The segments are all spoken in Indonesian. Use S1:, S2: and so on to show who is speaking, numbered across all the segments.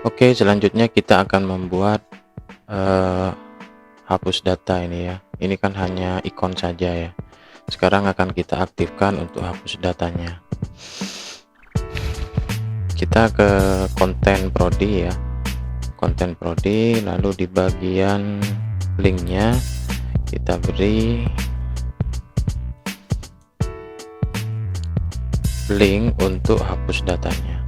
S1: Oke, selanjutnya kita akan membuat eh, hapus data ini ya. Ini kan hanya ikon saja ya. Sekarang akan kita aktifkan untuk hapus datanya. Kita ke konten prodi ya, konten prodi, lalu di bagian linknya kita beri link untuk hapus datanya.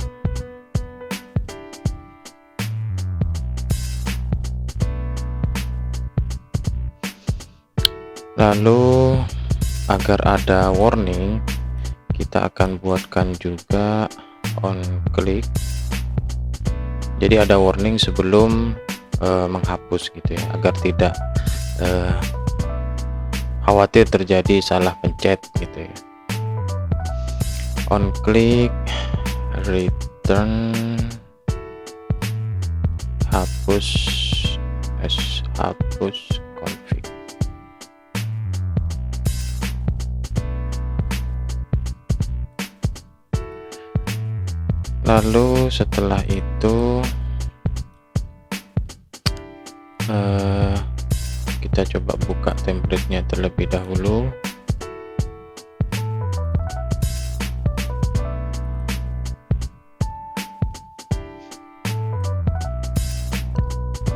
S1: Lalu agar ada warning, kita akan buatkan juga on click. Jadi ada warning sebelum menghapus gitu ya, agar tidak khawatir terjadi salah pencet gitu ya. On click, return, hapus config. Lalu setelah itu kita coba buka template-nya terlebih dahulu.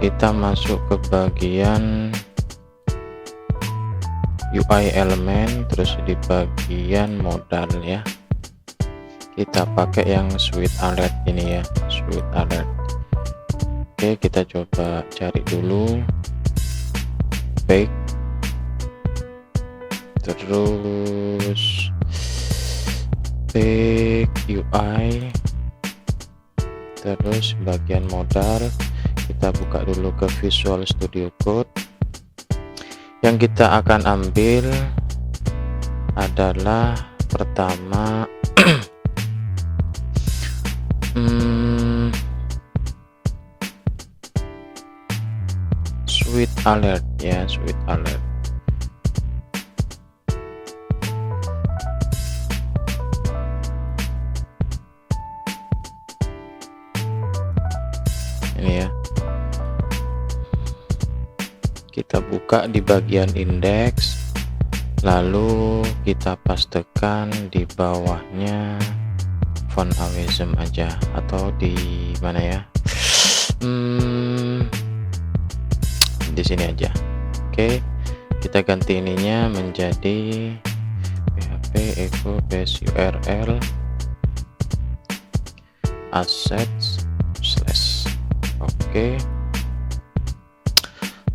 S1: Kita masuk ke bagian UI element, terus di bagian modal ya, kita pakai yang Sweet Alert ini ya, Sweet Alert. Oke, kita coba cari dulu back, terus back UI, terus bagian modal. Kita buka dulu ke Visual Studio Code. Yang kita akan ambil adalah pertama Sweet Alert ya, Sweet Alert. Ini ya. Kita buka di bagian indeks, lalu kita pastekan di bawahnya font Awesome aja, atau di mana ya, di sini aja. Oke, kita ganti ininya menjadi php echo base url assets slash. Oke,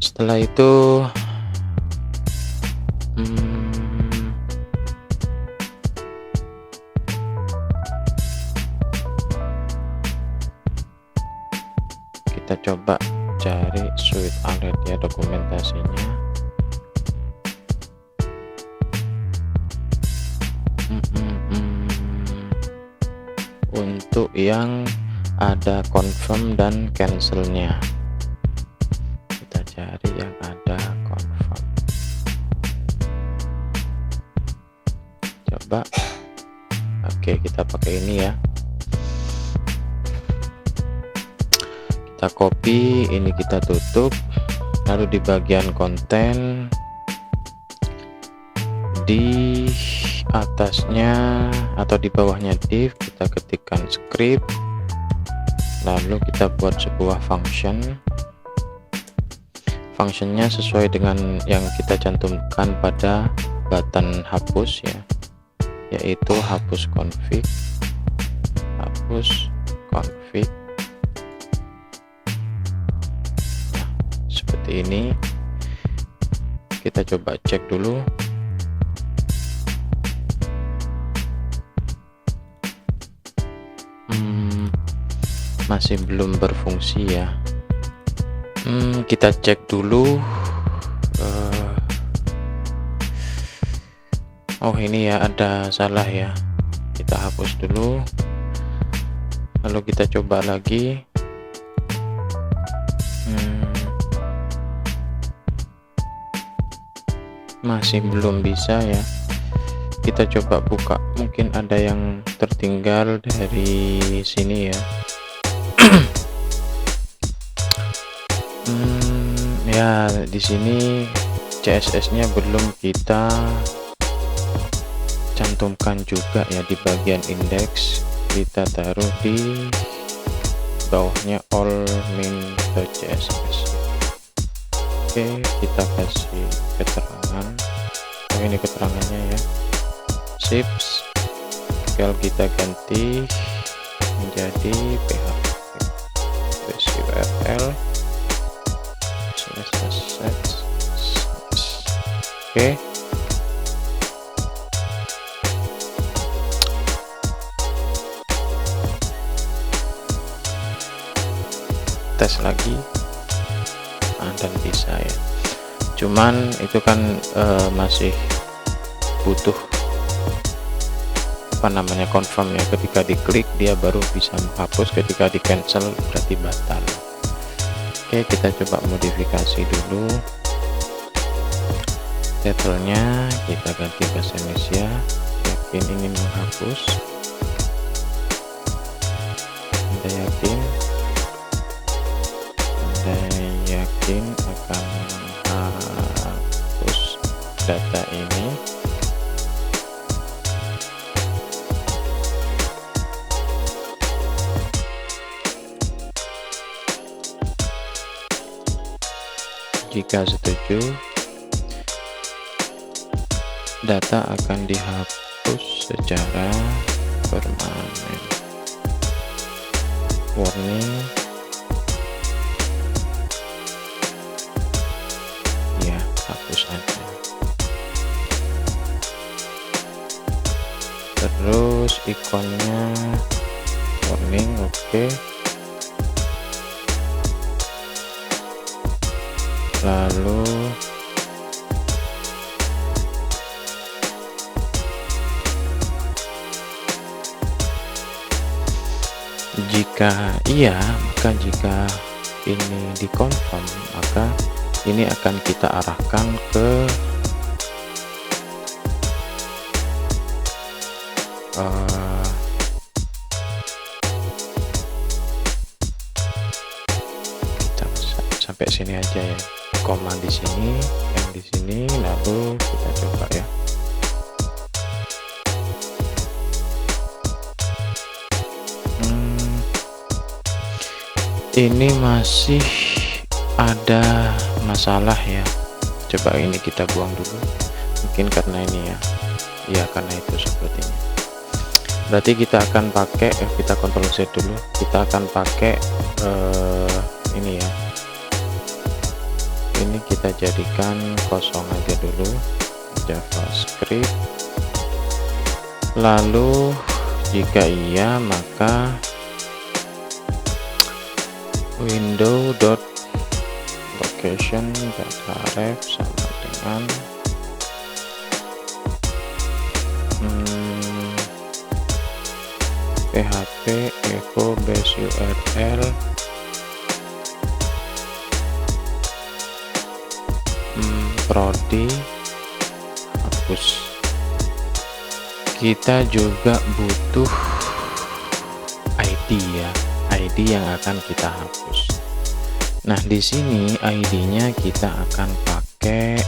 S1: setelah itu kita coba cari Sweet Alert ya, dokumentasinya. Untuk yang ada confirm dan cancelnya, kita cari yang ada confirm. Coba, oke, kita pakai ini ya. Kita copy, ini kita tutup, lalu di bagian konten, di atasnya atau di bawahnya div, kita ketikkan script, lalu kita buat sebuah function. Functionnya sesuai dengan yang kita cantumkan pada button hapus ya, yaitu hapus config. Nah, seperti ini. Kita coba cek dulu. Masih belum berfungsi ya. Kita cek dulu. Oh, ini ya, ada salah ya. Kita hapus dulu, lalu kita coba lagi. Masih belum bisa ya. Kita coba buka, mungkin ada yang tertinggal dari sini ya. Ya, di sini CSS-nya belum kita cantumkan juga ya di bagian indeks, kita taruh di bawahnya all main.css. Oke, kita kasih keterangan. Oh, ini keterangannya ya. Sip. Tinggal kita ganti menjadi PHP URL assets. Oke, tes lagi. Dan bisa ya, cuman itu kan masih butuh confirm ya. Ketika diklik dia baru bisa menghapus, ketika di cancel berarti batal. Oke, kita coba modifikasi dulu. Title-nya kita ganti bahasa Indonesia, yakin ingin menghapus. Anda yakin akan menghapus data ini. Jika setuju, data akan dihapus secara permanen. Warning, ya, hapus aja. Terus ikonnya warning, oke. Lalu jika iya, maka jika ini dikonfirm, maka ini akan kita arahkan ke kita sampai sini aja ya, koma di sini, yang di sini, lalu kita coba ya. Ini masih ada masalah ya, coba ini kita buang dulu, mungkin karena ini ya karena itu sepertinya. Berarti kita akan pakai, kita Ctrl Z dulu, kita akan pakai ini ya, ini kita jadikan kosong aja dulu, JavaScript. Lalu jika iya, maka window.location.href sama dengan php echo base URL prodi hapus. Kita juga butuh ID ya, ID yang akan kita hapus. Nah, di sini ID-nya kita akan pakai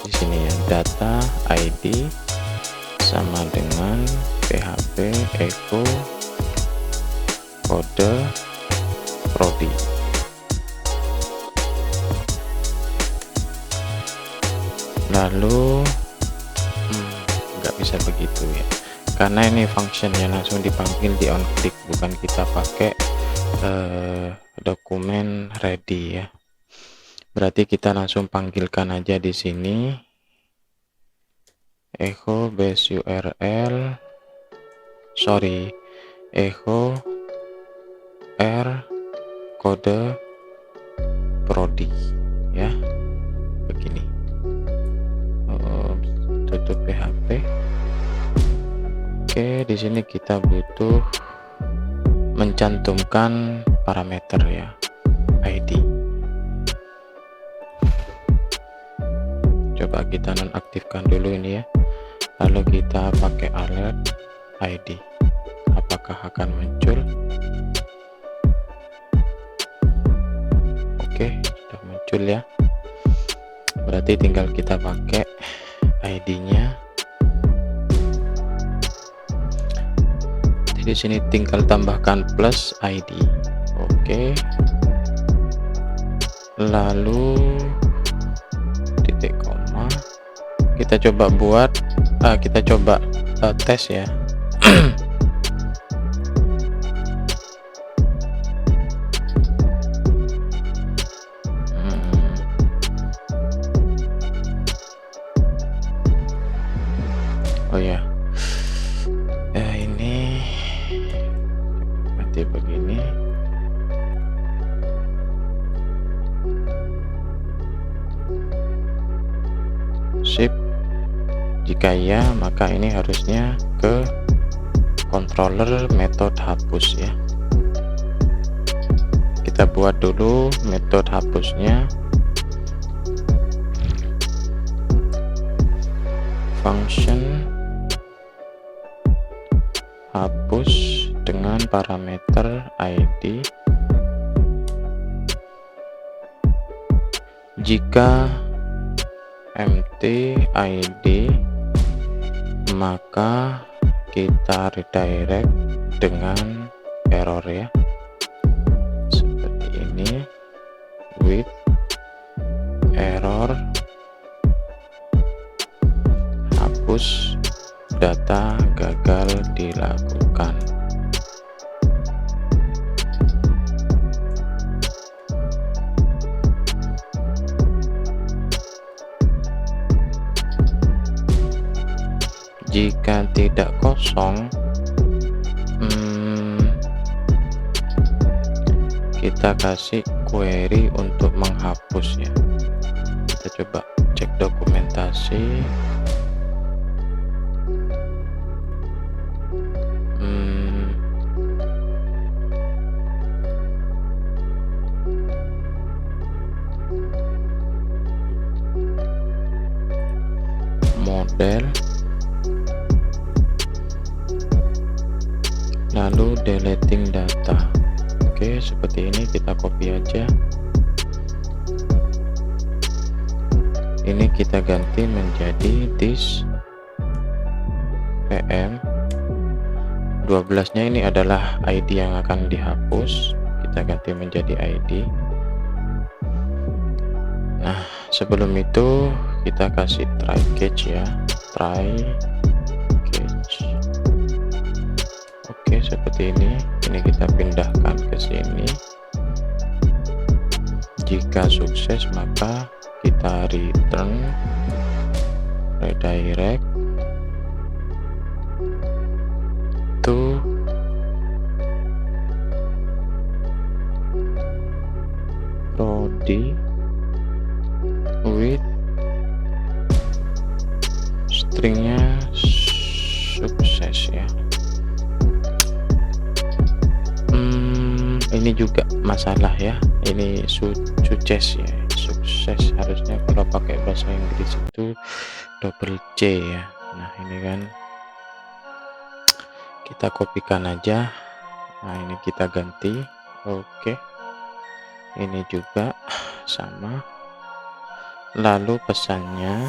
S1: di sini ya, data ID sama dengan php echo kode prodi. Lalu nggak bisa begitu ya, karena ini functionnya langsung dipanggil di on click, bukan kita pakai dokumen ready ya. Berarti kita langsung panggilkan aja di sini echo base URL, echo r kode prodi ya, begini. Tutup PHP. Oke, di sini kita butuh mencantumkan parameter ya, ID. Coba kita nonaktifkan dulu ini ya, lalu kita pakai alert ID. Apakah apakah akan muncul. Oke, sudah muncul ya. Berarti tinggal kita pakai ID-nya. Di sini tinggal tambahkan plus ID. Oke. Lalu titik koma. Kita coba buat tes ya. Oh ya. Ini nanti begini. Sip. Jika ya, maka ini harusnya ke controller metode hapus ya. Kita buat dulu metode hapusnya. Function hapus dengan parameter ID. Jika empty ID, maka kita redirect dengan error ya, seperti ini, with error, hapus data gagal dilakukan. Jika tidak kosong, kita kasih query untuk menghapus ya. Kita coba cek dokumentasi. Model, lalu deleting data. Oke, seperti ini kita copy aja. Ini kita ganti menjadi this PM 12 nya ini adalah ID yang akan dihapus. Kita ganti menjadi ID. Nah, sebelum itu kita kasih try catch ya, try catch. Oke, seperti ini kita pindahkan ke sini. Jika sukses, maka kita return redirect to prodi with stringnya sukses ya. Ini juga masalah ya, ini sukses ya, sukses. Harusnya kalau pakai bahasa Inggris itu double C ya. Nah, ini kan kita kopikan aja. Nah, ini kita ganti. Oke, ini juga sama. Lalu pesannya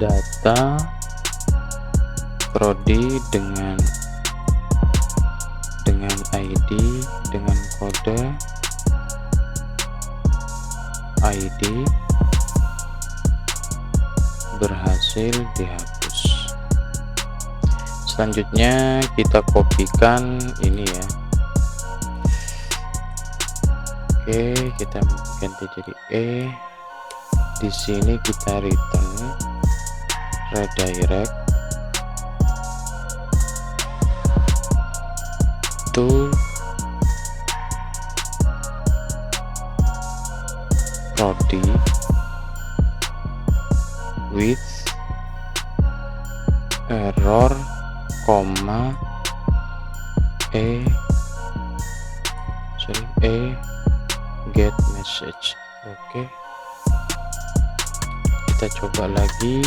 S1: data prodi dengan ID dengan kode ID berhasil dihapus. Selanjutnya kita kopikan ini ya. Oke, kita ganti jadi di sini kita return redirect to prodi with error, get message. Oke, kita coba lagi.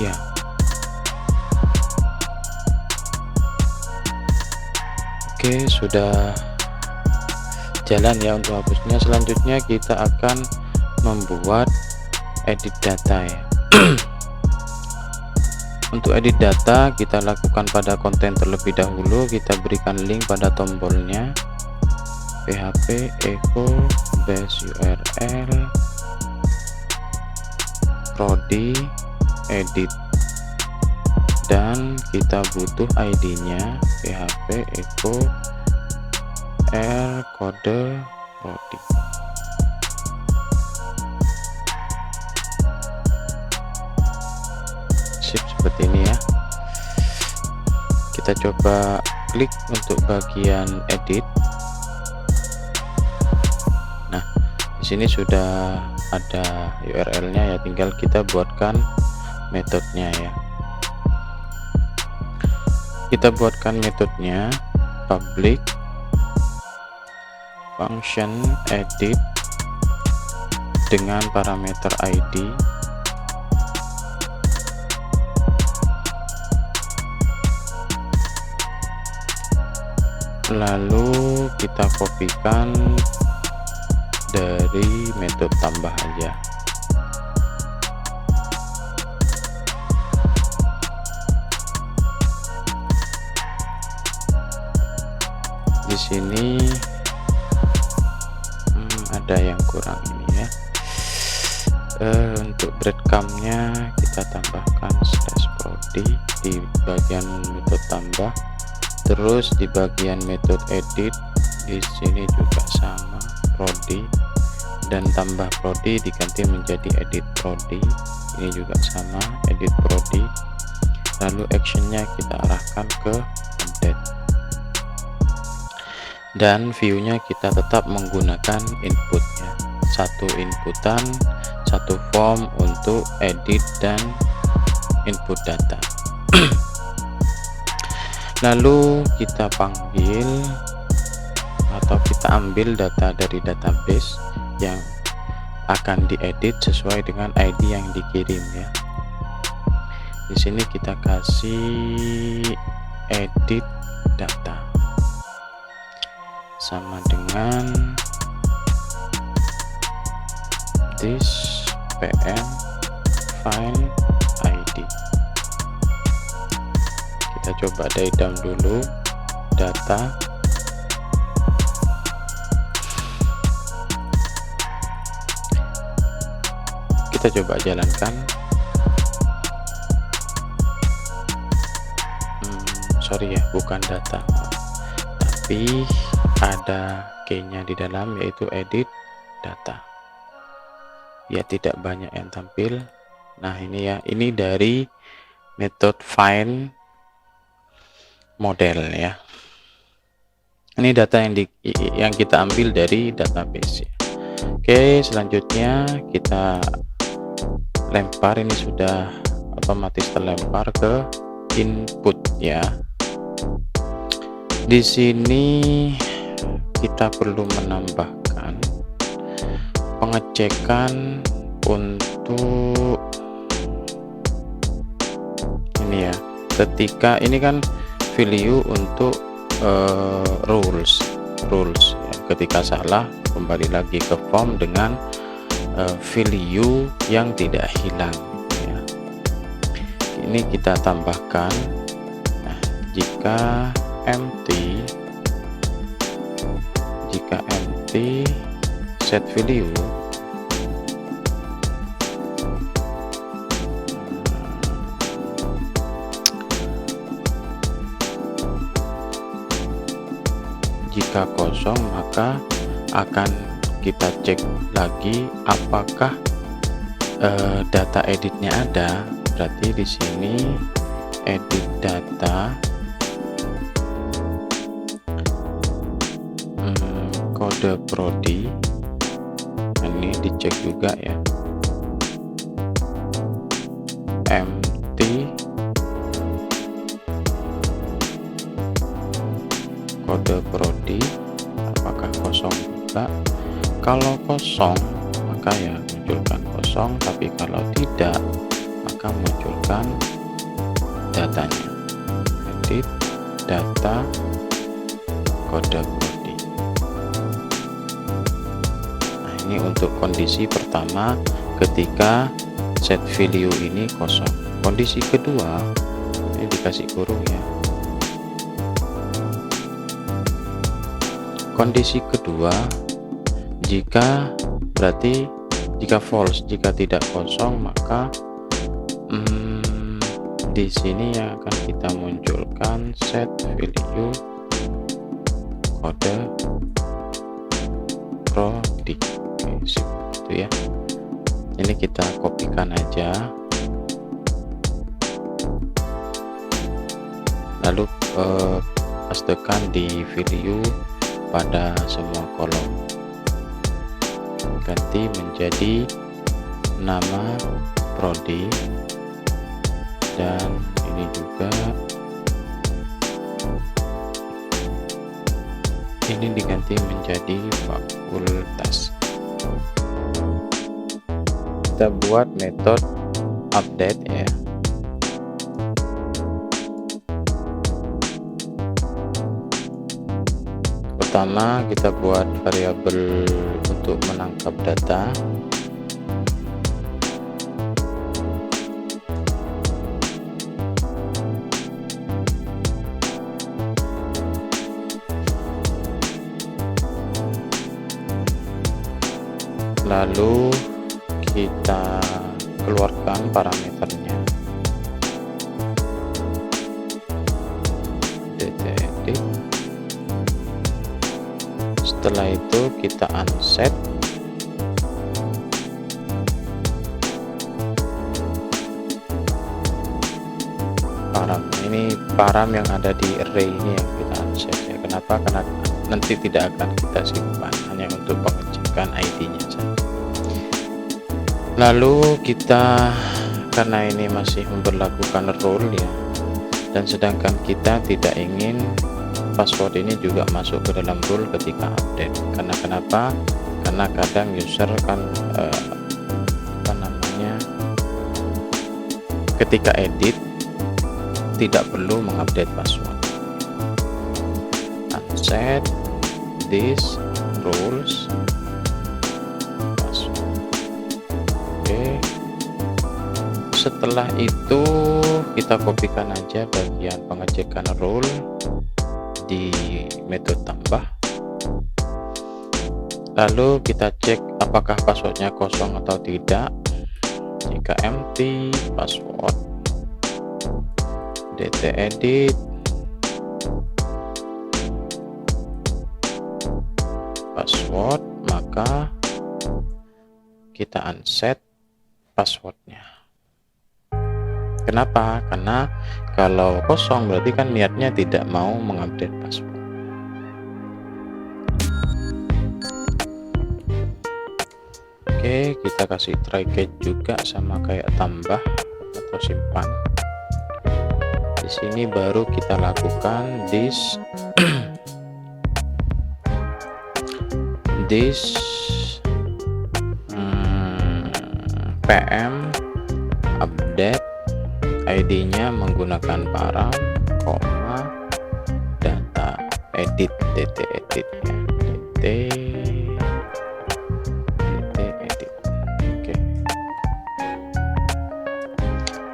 S1: ya. Oke, sudah jalan ya untuk hapusnya. Selanjutnya kita akan membuat edit data ya. Untuk edit data kita lakukan pada konten terlebih dahulu, kita berikan link pada tombolnya php echo base url prodi edit, dan kita butuh ID-nya php echo r kode prodi. Seperti ini ya. Kita coba klik untuk bagian edit. Nah, di sini sudah ada URL-nya ya, tinggal kita buatkan metodenya ya. Kita buatkan metodenya public function edit dengan parameter ID, lalu kita kopikan dari metode tambah aja. Di sini ada yang kurang ini ya. Untuk breadcrumbnya kita tambahkan /prodi di bagian metode tambah. Terus di bagian metode edit di sini juga sama, prodi, dan tambah prodi diganti menjadi edit prodi. Ini juga sama, edit prodi. Lalu actionnya kita arahkan ke update, dan viewnya kita tetap menggunakan inputnya, satu inputan satu form untuk edit dan input data. Lalu kita panggil atau kita ambil data dari database yang akan diedit sesuai dengan ID yang dikirim ya. Di sini kita kasih edit data sama dengan this pm find ID. Kita coba die down dulu data. Kita coba jalankan. Sorry ya, bukan data, tapi ada key-nya di dalam, yaitu edit data. Ya, tidak banyak yang tampil. Nah ini ya, ini dari metode find model ya. Ini data yang kita ambil dari database ya. Oke, selanjutnya kita lempar, ini sudah otomatis terlempar ke input ya. Di sini kita perlu menambahkan pengecekan untuk ini ya, ketika ini kan value untuk rules ya. Ketika salah kembali lagi ke form dengan value yang tidak hilang ya. Ini kita tambahkan. Nah, jika empty set value jika kosong, maka akan kita cek lagi apakah data editnya ada. Berarti di sini edit data kode prodi, ini dicek juga ya, empty kode prodi, apakah kosong juga. Kalau kosong maka ya munculkan kosong, tapi kalau tidak maka munculkan datanya. Edit data kode prodi. Nah, ini untuk kondisi pertama ketika set value ini kosong. Kondisi kedua, ini dikasih kurung ya. Kondisi kedua, berarti jika false, jika tidak kosong, maka di sini yang akan kita munculkan set value kode prodi. Itu ya. Ini kita kopikan aja, lalu pastekan di value pada semua kolom, ganti menjadi nama prodi, dan ini juga ini diganti menjadi fakultas. Kita buat metode update ya. Pertama kita buat variabel untuk menangkap data. Lalu kita keluarkan parameternya. Edit. Setelah itu kita unset. Ini param yang ada di array ini yang kita unset ya. Kenapa? Karena nanti tidak akan kita simpan, hanya untuk pengecekan ID-nya saja. Lalu kita, karena ini masih memberlakukan rule ya, dan sedangkan kita tidak ingin password ini juga masuk ke dalam rule ketika update. Karena kenapa? Karena kadang user kan ketika edit tidak perlu mengupdate password. Unset this rules password. Oke. Setelah itu kita kopikan aja bagian pengecekan rule di metode tambah. Lalu kita cek apakah passwordnya kosong atau tidak. Jika empty password, edit password, maka kita unset passwordnya. Kenapa? Karena kalau kosong berarti kan niatnya tidak mau mengupdate password. Oke, kita kasih try catch juga sama kayak tambah atau simpan. Di sini baru kita lakukan this pm update, ID-nya menggunakan param, koma, data edit, dt edit ya, dt edit. Oke.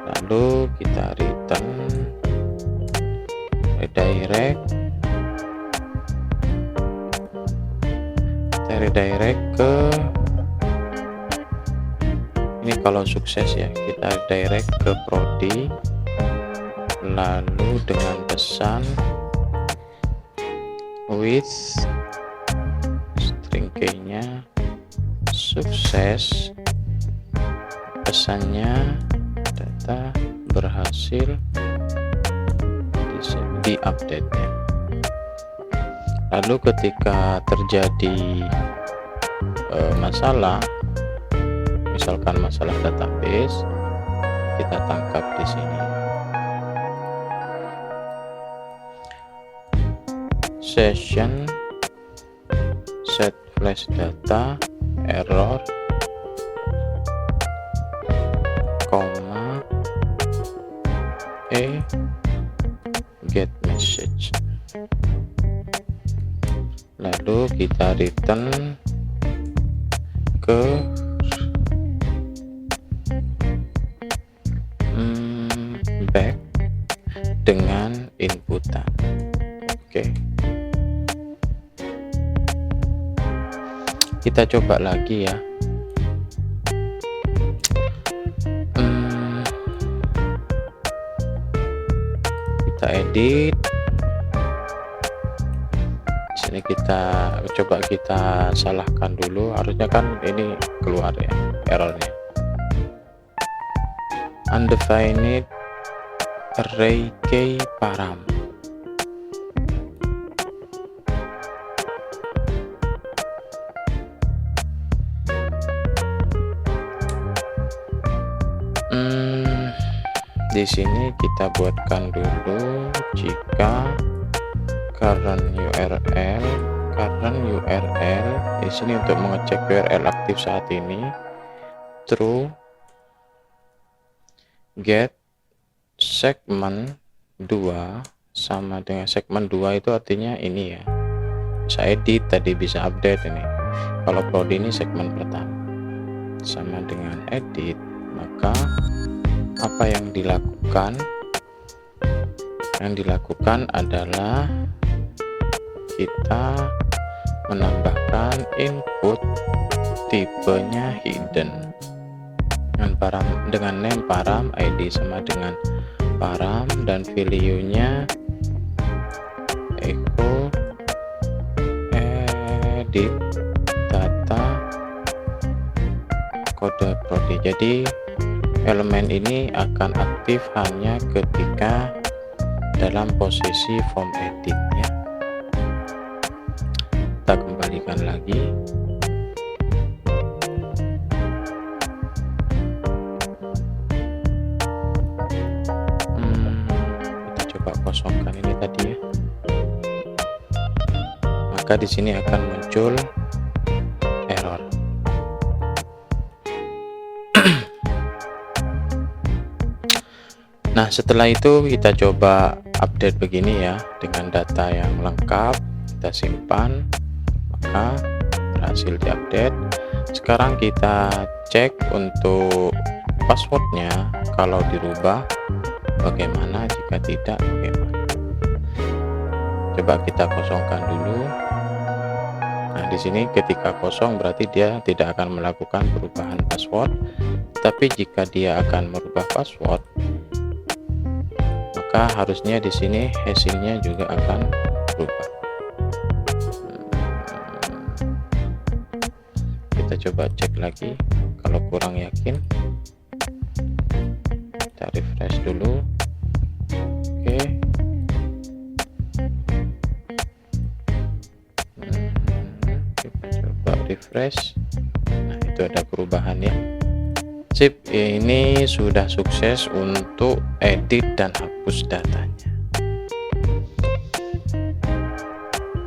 S1: Lalu kita return redirect ke ini. Kalau sukses ya, kita direct ke prodi, lalu dengan pesan with string key-nya sukses, pesannya data berhasil di update-nya. Lalu ketika terjadi masalah, misalkan masalah database, kita tangkap di sini. Session set flash data error, koma get message, lalu kita return ke back dengan inputan. Oke, kita coba lagi ya. Kita edit. Sini kita coba kita salahkan dulu, harusnya kan ini keluar ya errornya. Undefined array key param. Di sini kita buatkan dulu jika current URL di sini untuk mengecek URL aktif saat ini true, get segmen 2 sama dengan segmen 2 itu artinya ini ya, bisa edit tadi, bisa update. Ini kalau prodi ini segmen pertama sama dengan edit, maka apa yang dilakukan adalah kita menambahkan input tipenya hidden dengan name param, id sama dengan param, dan value-nya echo edit data kode prodi. Jadi elemen ini akan aktif hanya ketika dalam posisi form edit ya. Kita kembalikan lagi. Kita coba kosongkan ini tadi ya. Maka di sini akan muncul error. Nah, setelah itu kita coba update begini ya, dengan data yang lengkap kita simpan, maka berhasil diupdate. Sekarang kita cek untuk passwordnya, kalau dirubah bagaimana, jika tidak bagaimana. Coba kita kosongkan dulu. Nah, di sini ketika kosong berarti dia tidak akan melakukan perubahan password, tapi jika dia akan merubah password, maka harusnya di sini hasilnya juga akan berubah. Kita coba cek lagi, kalau kurang yakin kita refresh dulu. Oke, kita coba refresh. Nah, itu ada perubahan ya. Sip, ini sudah sukses untuk edit dan hapus datanya.